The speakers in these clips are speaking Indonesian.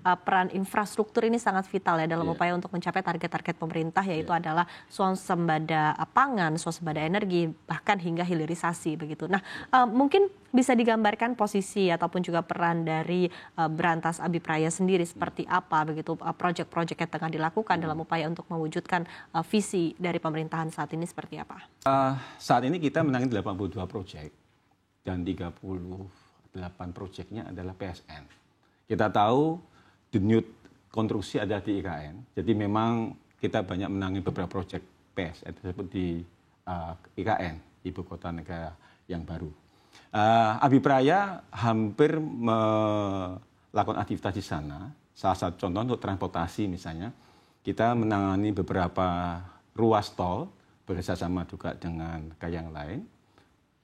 peran infrastruktur ini sangat vital ya dalam upaya untuk mencapai target-target pemerintah, yaitu adalah swasembada pangan, swasembada energi, bahkan hingga hilirisasi begitu. Nah, mungkin bisa digambarkan posisi ataupun juga peran dari Berantas Abipraya sendiri seperti apa begitu, proyek-proyek yang tengah dilakukan dalam upaya untuk mewujudkan visi dari pemerintahan saat ini seperti apa? Saat ini kita menangani 82 proyek dan 38 proyeknya adalah PSN. Kita tahu denyut konstruksi ada di IKN, jadi memang kita banyak menangani beberapa proyek PSN tersebut di IKN, Ibu Kota Negara yang baru. Abipraya hampir melakukan aktivitas di sana. Salah satu contoh untuk transportasi misalnya, kita menangani beberapa ruas tol bekerjasama juga dengan yang lain.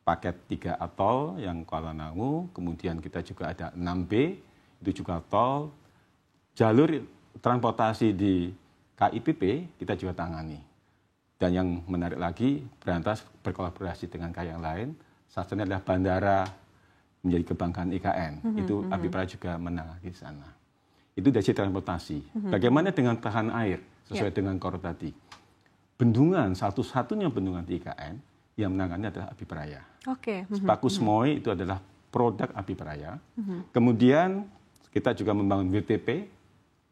Paket 3A tol yang Kuala Namu, kemudian kita juga ada 6B, itu juga tol. Jalur transportasi di KIPP kita juga tangani. Dan yang menarik lagi, Berantas berkolaborasi dengan yang lain. Salah satunya adalah bandara menjadi kebanggaan IKN. Itu Abipraya juga menangani di sana. Itu dari transportasi. Bagaimana dengan tahan air sesuai dengan koridor tadi? Bendungan, satu-satunya bendungan di IKN yang menangani adalah Abipraya. Sepaku Semoy itu adalah produk Abipraya. Kemudian kita juga membangun WTP,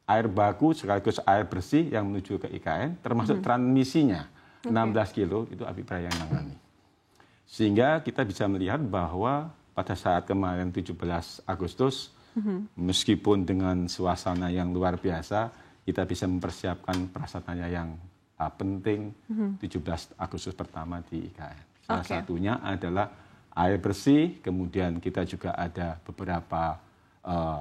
air baku sekaligus air bersih yang menuju ke IKN, termasuk transmisinya 16 kilo itu Abipraya yang menangani. Sehingga kita bisa melihat bahwa pada saat kemarin 17 Agustus, meskipun dengan suasana yang luar biasa, kita bisa mempersiapkan prasarannya yang penting 17 Agustus pertama di IKN. Salah satunya adalah air bersih, kemudian kita juga ada beberapa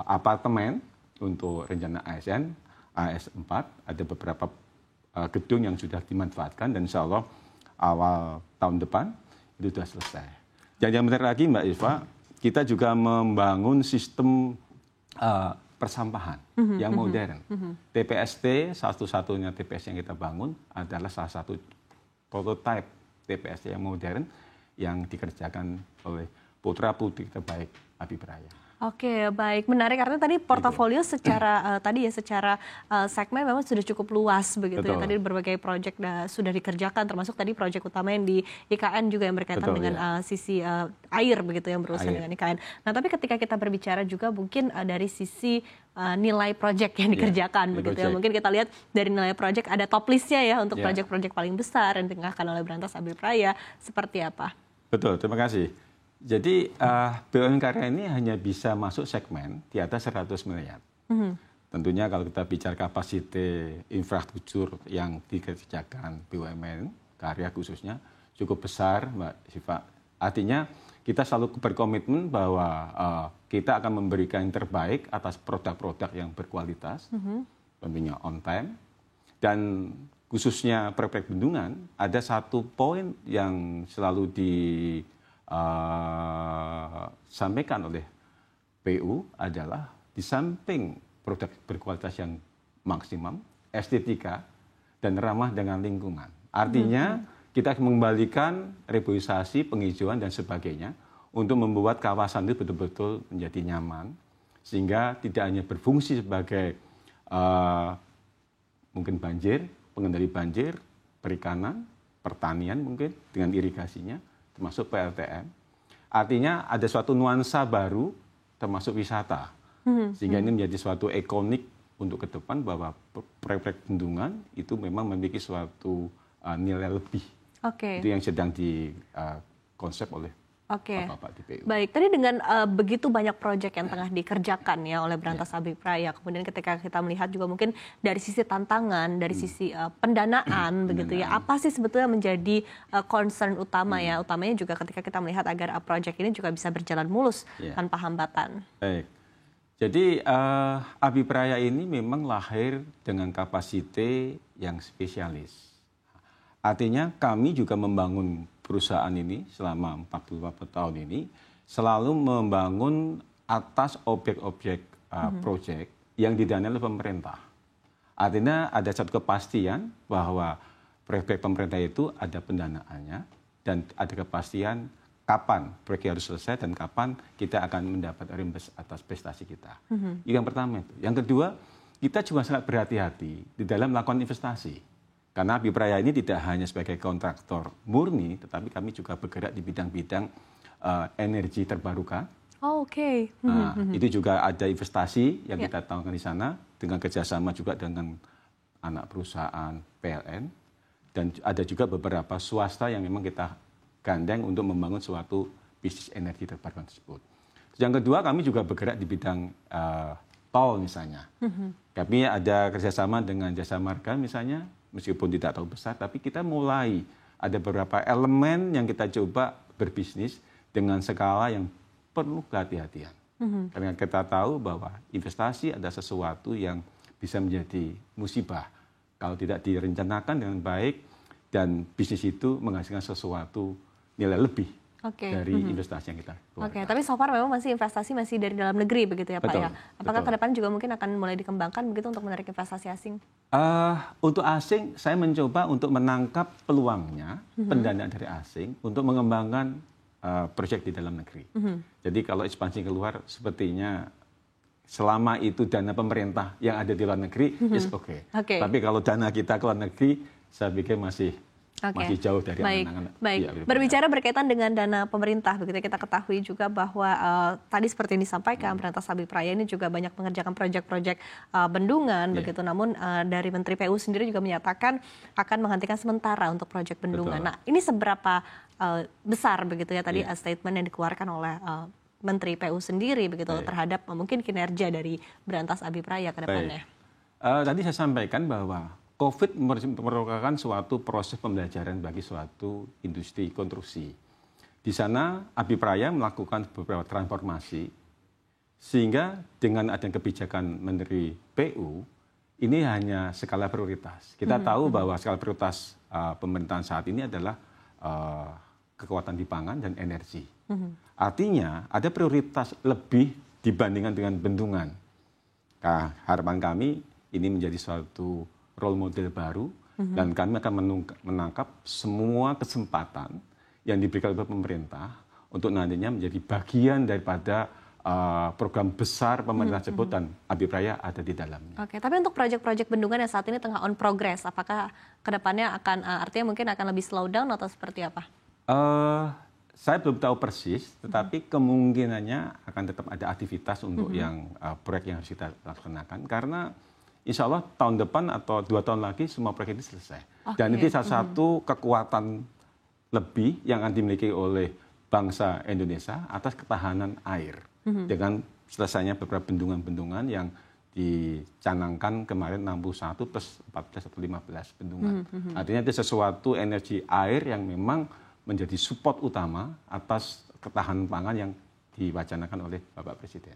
apartemen untuk rencana ASN, AS4, ada beberapa gedung yang sudah dimanfaatkan dan insya Allah awal tahun depan itu sudah selesai. Dan yang benar lagi Mbak Eva, kita juga membangun sistem persampahan yang modern. TPST, satu-satunya TPS yang kita bangun adalah salah satu prototipe TPST yang modern yang dikerjakan oleh putra-putri terbaik Abipraya. Oke, baik, menarik karena tadi portofolio secara secara segmen memang sudah cukup luas begitu. Betul. Ya. Tadi berbagai proyek sudah dikerjakan, termasuk tadi proyek utama yang di IKN juga yang berkaitan dengan sisi air begitu yang berurusan dengan IKN. Nah, tapi ketika kita berbicara juga mungkin dari sisi nilai proyek yang dikerjakan begitu ya. Mungkin kita lihat dari nilai proyek ada top listnya ya untuk proyek-proyek paling besar yang ditengahkan oleh Berantas Abipraya seperti apa? Betul, terima kasih. Jadi BUMN karya ini hanya bisa masuk segmen di atas 100 miliar. Tentunya kalau kita bicara kapasitas infrastruktur yang dikerjakan BUMN karya khususnya cukup besar, Mbak Siva. Artinya kita selalu berkomitmen bahwa kita akan memberikan yang terbaik atas produk-produk yang berkualitas, tentunya on time, dan khususnya proyek bendungan ada satu poin yang selalu disampaikan oleh PU adalah di samping produk berkualitas yang maksimum, estetika, dan ramah dengan lingkungan. Artinya kita mengembalikan reboisasi, penghijauan, dan sebagainya untuk membuat kawasan itu betul-betul menjadi nyaman, sehingga tidak hanya berfungsi sebagai mungkin banjir, pengendali banjir, perikanan, pertanian mungkin dengan irigasinya, termasuk PLTM. Artinya ada suatu nuansa baru termasuk wisata. Sehingga ini menjadi suatu ikonik untuk ke depan bahwa proyek bendungan itu memang memiliki suatu nilai lebih. Itu yang sedang dikonsep oleh Bapak di PU. Baik, tadi dengan begitu banyak proyek yang tengah dikerjakan ya oleh Berantas Abipraya, kemudian ketika kita melihat juga mungkin dari sisi tantangan, dari sisi pendanaan begitu ya, apa sih sebetulnya menjadi concern utama ya, utamanya juga ketika kita melihat agar proyek ini juga bisa berjalan mulus tanpa hambatan. Baik, jadi Abipraya ini memang lahir dengan kapasitas yang spesialis. Artinya kami juga membangun perusahaan ini selama 44 tahun ini selalu membangun atas objek-objek proyek yang didanai oleh pemerintah. Artinya ada satu kepastian bahwa proyek pemerintah itu ada pendanaannya dan ada kepastian kapan proyek harus selesai dan kapan kita akan mendapat reimburse atas prestasi kita. Yang pertama itu. Yang kedua, kita juga sangat berhati-hati di dalam melakukan investasi. Karena Abipraya ini tidak hanya sebagai kontraktor murni, tetapi kami juga bergerak di bidang-bidang energi terbarukan. Oh, oke. Nah, itu juga ada investasi yang kita tawarkan di sana dengan kerjasama juga dengan anak perusahaan PLN, dan ada juga beberapa swasta yang memang kita gandeng untuk membangun suatu bisnis energi terbarukan tersebut. Yang kedua, kami juga bergerak di bidang tol misalnya. Kami ada kerjasama dengan Jasa Marga misalnya, meskipun tidak terlalu besar, tapi kita mulai ada beberapa elemen yang kita coba berbisnis dengan skala yang perlu kehati-hatian. Karena kita tahu bahwa investasi ada sesuatu yang bisa menjadi musibah kalau tidak direncanakan dengan baik dan bisnis itu menghasilkan sesuatu nilai lebih dari investasi yang kita keluarkan. Tapi so far memang masih investasi masih dari dalam negeri begitu ya Pak ya? Apakah ke depan juga mungkin akan mulai dikembangkan begitu untuk menarik investasi asing? Untuk asing, saya mencoba untuk menangkap peluangnya pendanaan dari asing untuk mengembangkan proyek di dalam negeri. Jadi kalau ekspansi keluar sepertinya selama itu dana pemerintah yang ada di luar negeri, oke. Tapi kalau dana kita ke luar negeri, saya pikir masih jauh dari angan-angan. Baik. Berbicara berkaitan dengan dana pemerintah, begitu kita ketahui juga bahwa tadi seperti yang disampaikan, Berantas Abipraya ini juga banyak mengerjakan proyek-proyek bendungan, begitu. Namun dari Menteri PU sendiri juga menyatakan akan menghentikan sementara untuk proyek bendungan. Nah, ini seberapa besar begitu ya tadi statement yang dikeluarkan oleh Menteri PU sendiri begitu terhadap mungkin kinerja dari Berantas Abipraya ke depannya? Tadi saya sampaikan bahwa COVID merupakan suatu proses pembelajaran bagi suatu industri konstruksi. Di sana Abipraya melakukan beberapa transformasi, sehingga dengan adanya kebijakan Menteri PU, ini hanya skala prioritas. Kita tahu bahwa skala prioritas pemerintahan saat ini adalah kekuatan di pangan dan energi. Artinya ada prioritas lebih dibandingkan dengan bendungan. Nah, harapan kami ini menjadi suatu role model baru dan kami akan menangkap semua kesempatan yang diberikan oleh pemerintah untuk nantinya menjadi bagian daripada program besar pemerintah tersebut dan Abipraya ada di dalamnya. Tapi untuk proyek-proyek bendungan yang saat ini tengah on progress, apakah kedepannya akan artinya mungkin akan lebih slow down atau seperti apa? Saya belum tahu persis, tetapi kemungkinannya akan tetap ada aktivitas untuk yang proyek yang harus kita laksanakan karena insya Allah tahun depan atau 2 tahun lagi semua proyek ini selesai. Dan itu salah satu kekuatan lebih yang akan dimiliki oleh bangsa Indonesia atas ketahanan air. Dengan selesainya beberapa bendungan-bendungan yang dicanangkan kemarin 61 plus 14 atau 15 bendungan. Artinya itu sesuatu energi air yang memang menjadi support utama atas ketahanan pangan yang diwacanakan oleh Bapak Presiden.